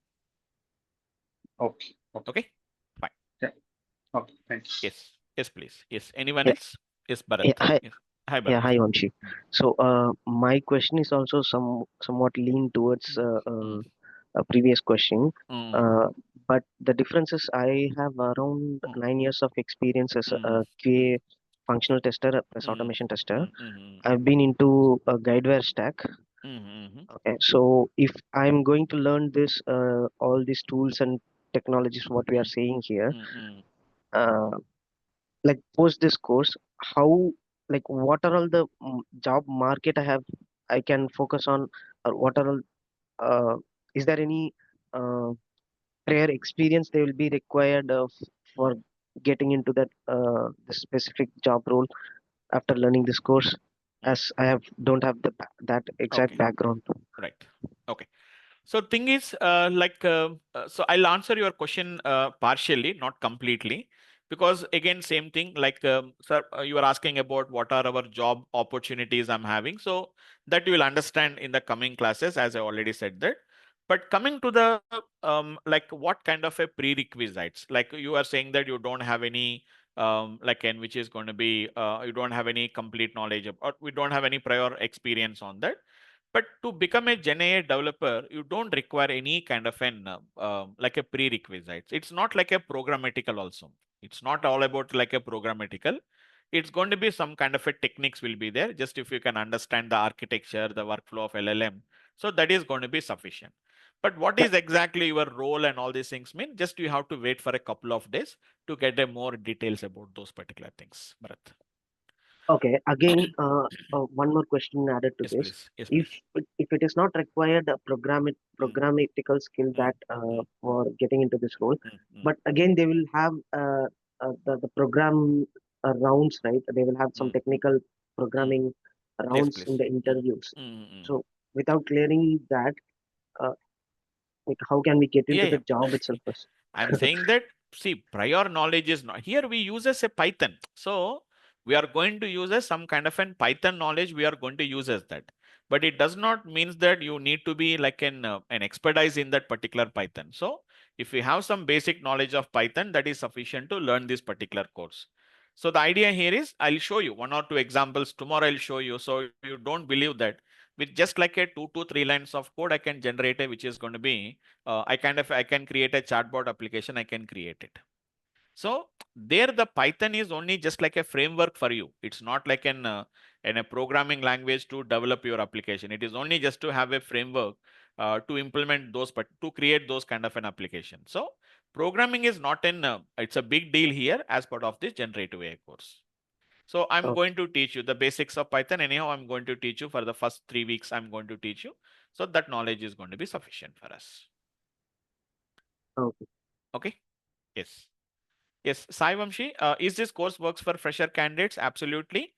Okay. Okay. Okay. Fine. Yeah. Okay. Thank you. Yes. Yes, please. Yes. Anyone Yeah, else? Yes, Bharat. yeah, hi, Yes. Hi, yeah, Bharat. hi, Vamsi. So, my question is also somewhat lean towards Mm, a previous question. mm, Uh, but the difference is I have around mm, 9 years of experience as mm, a mm, QA functional tester, plus mm, automation tester. mm, mm, I've been into a guideware stack. mm, mm, Okay, so if I'm going to learn this, all these tools and technologies, what we are saying here, mm, mm, uh, like post this course, how, like what are all the job market I can focus on, or what are all, is there any uh, prior experience they will be required for getting into that the specific job role after learning this course, mm. as I have don't have that exact Okay. background. Right. Okay. So thing is, so I'll answer your question partially, not completely, because again, same thing. Like, sir, you are asking about what are our job opportunities I'm having. So that you will understand in the coming classes, as I already said that. But coming to the like, what kind of a prerequisites? Like you are saying that you don't have any like, and which is going to be you don't have any complete knowledge of, or we don't have any prior experience on that. But to become a Gen AI developer, you don't require any kind of an like a prerequisites. It's not like a programmatical also. It's not all about like a programmatical. It's going to be some kind of a techniques will be there. Just if you can understand the architecture, the workflow of LLM, so that is going to be sufficient. But what is exactly your role and all these things mean? Just you have to wait for a couple of days to get a more details about those particular things, Bharat. Okay, again, one more question added to Yes, this. please. Yes, If please. if it is not required a Mm, programmatical skill mm, that mm, for getting into this role, mm, mm, but again they will have the program rounds, right? They will have some mm, technical mm. programming Yes, rounds in please. the Mm, interviews. mm, mm. So without clearing that, uh, like how can we get Yeah, into the yeah. job itself first? I'm saying that, see, prior knowledge is not here. We use as a Python. So we are going to use as some kind of an Python knowledge. We are going to use as that. But it does not means that you need to be like an expertise in that particular Python. So if you have some basic knowledge of Python, that is sufficient to learn this particular course. So the idea here is I'll show you 1 or 2 examples tomorrow. I'll show you. So you don't believe that with just like a 2 to 3 lines of code, I can generate a which is going to be I can create a chatbot application. I can create it. So there the Python is only just like a framework for you. It's not like an a programming language to develop your application. It is only just to have a framework to implement those, but to create those kind of an application. So programming is not it's a big deal here as part of this generative AI course. So I'm Okay, going to teach you the basics of Python. Anyhow, I'm going to teach you for the first 3 weeks. I'm going to teach you. So that knowledge is going to be sufficient for us. okay. Okay. Yes. Yes, Sai Vamshi, is this course works for fresher candidates? Absolutely.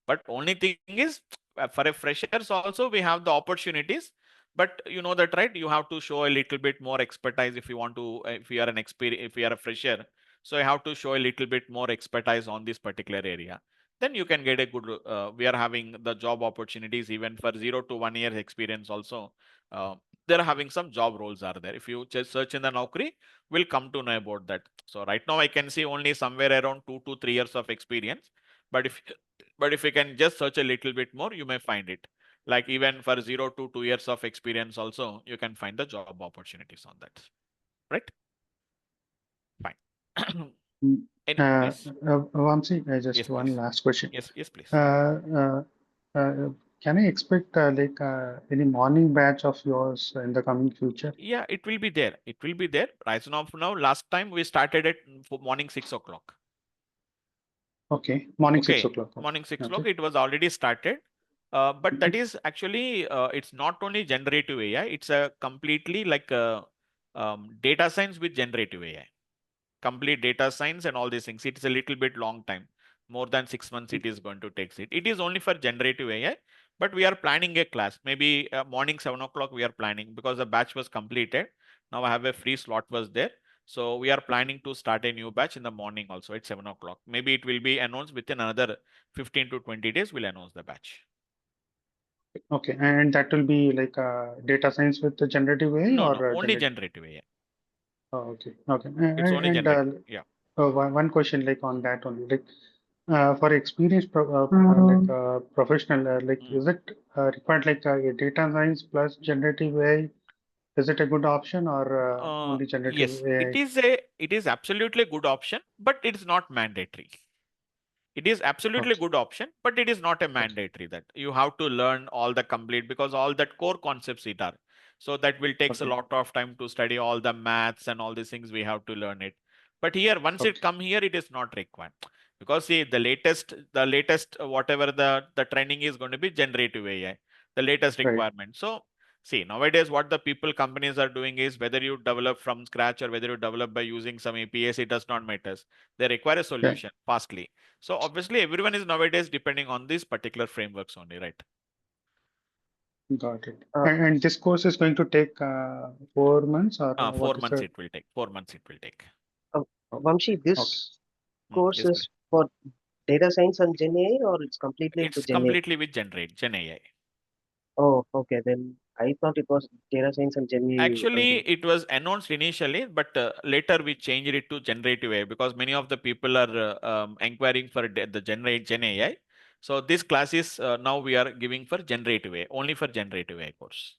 But only thing is, for a freshers also, we have the opportunities. But you know that, right? You have to show a little bit more expertise if you want to, if you are an if you are a fresher. So you have to show a little bit more expertise on this particular area. Then you can get a good, we are having the job opportunities even for 0 to 1 year experience also. Uh, they're having some job roles are there. If you just search in the Naukri, we'll come to know about that. So right now I can see only somewhere around 2 to 3 years of experience. But if you can just search a little bit more, you may find it. Like even for 0 to 2 years of experience also, you can find the job opportunities on that. Right? Fine. Mm. Yes. Vamsi, Yes, just one please. last question. Yes, please. Uh, can I expect any morning batch of yours in the coming future? Yeah, it will be there. It will be there. Right now, last time we started at morning 6 o'clock. Okay, morning six Okay, o'clock. morning 6 o'clock. Okay. It was already started. But that Mhm. is actually, it's not only generative AI, it's a completely like a, data science with generative AI. Complete data science and all these things. It's a little bit long time. More than 6 months it is going to take it. It is only for generative AI, but we are planning a class. Maybe morning 7 o'clock we are planning because the batch was completed. Now I have a free slot was there. So we are planning to start a new batch in the morning also at 7 o'clock. Maybe it will be announced within another 15 to 20 days. We'll announce the batch. Okay, and that will be like data science with the generative AI No, no, or only generative? generative AI. Oh, okay, okay. It's only And generative. Yeah. one question like on that only, like for experienced professional, like Mm. is it required like a data science plus generative AI? Is it a good option or only generative Yes, AI? it is absolutely a good option, but it's not mandatory. It is absolutely Okay, good option, but it is not a okay, mandatory that you have to learn all the complete because all that core concepts it are. So that will takes a okay, lot of time to study all the maths and all these things we have to learn it. But here, once it okay, come here, it is not required because see the latest whatever the training is going to be generative AI, the latest right. requirement. So see nowadays what the people companies are doing is whether you develop from scratch or whether you develop by using some APIs, it does not matter. They require a Yeah, solution fastly. So obviously everyone is nowadays depending on these particular frameworks only, right? got it. Uh, And this course is going to take 4 months or Four what is months the? it will take. 4 months it will take. uh, Oh, Vamshi, okay. this course Yes, please. is for data science and Gen AI, or it's completely into It's Gen AI? completely with Gen AI. Oh, okay. Then I thought it was data science and Gen AI. Actually, it was announced initially, but later we changed it to generative AI because many of the people are inquiring for the Gen AI. So this class is now we are giving for generative AI, only for generative AI course.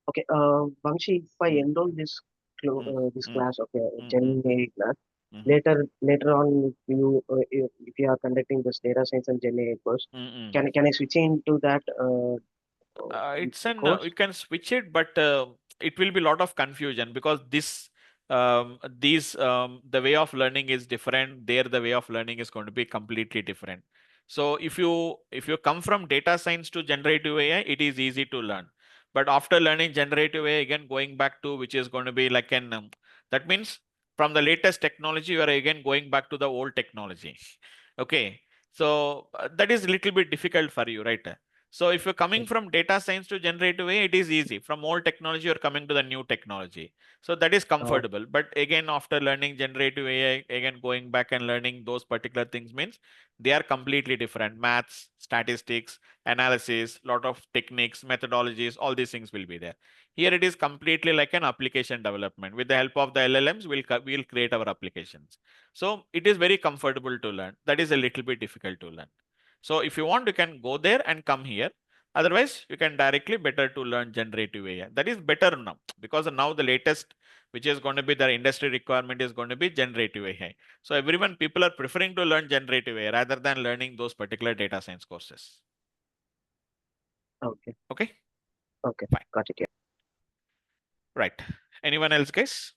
Okay, Vamshi, if I Mm, enroll mm, this mm, class, okay, mm, mm, Gen AI class, mhm, later on, if you are conducting this data science and Gen AI course, mm, mm. can I switch into that It's an you course? can switch it, but it will be a lot of confusion because these the way of learning is different. There, the way of learning is going to be completely different. So if you come from data science to generative AI, it is easy to learn. But after learning generative AI, again going back to which is going to be like an that means from the latest technology, you are again going back to the old technology. Okay, so that is a little bit difficult for you, right? So if you're coming from data science to generative AI, it is easy. From old technology, you're coming to the new technology. So that is Uh, comfortable. But again, after learning generative AI, again going back and learning those particular things means they are completely different. Maths, statistics, analysis, lot of techniques, methodologies, all these things will be there. Here it is completely like an application development. With the help of the LLMs, we'll create our applications. So it is very comfortable to learn. That is a little bit difficult to learn. So if you want, you can go there and come here. Otherwise, you can directly better to learn generative AI. That is better now because now the latest, which is going to be the industry requirement, is going to be generative AI. So everyone, people are preferring to learn generative AI rather than learning those particular data science courses. okay, Okay, okay, fine, got it. Yeah. right. Anyone else, guys?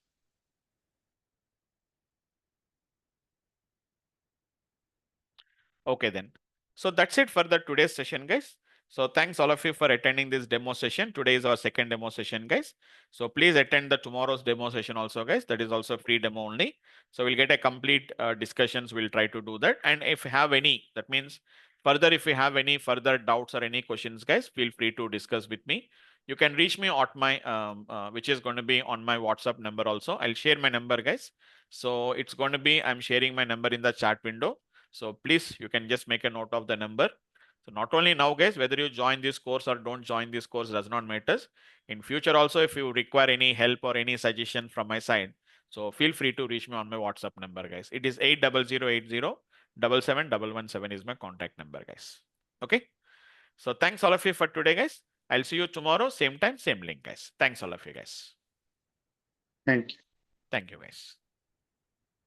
Okay then. So that's it for the today's session, guys. So thanks all of you for attending this demo session. Today is our second demo session, guys. So please attend the tomorrow's demo session also, guys. That is also free demo only. So we'll get a complete discussions. We'll try to do that. And if you have any, that means further, if you have any further doubts or any questions, guys, feel free to discuss with me. You can reach me at my, which is going to be on my WhatsApp number also. I'll share my number, guys. So it's going to be, I'm sharing my number in the chat window. So please, you can just make a note of the number. So not only now, guys, whether you join this course or don't join this course does not matter. In future also, if you require any help or any suggestion from my side, so feel free to reach me on my WhatsApp number, guys. It is 80080771117 is my contact number, guys. Okay. So thanks all of you for today, guys. I'll see you tomorrow, same time, same link, guys. Thanks all of you, guys. Thank you. Thank you, guys.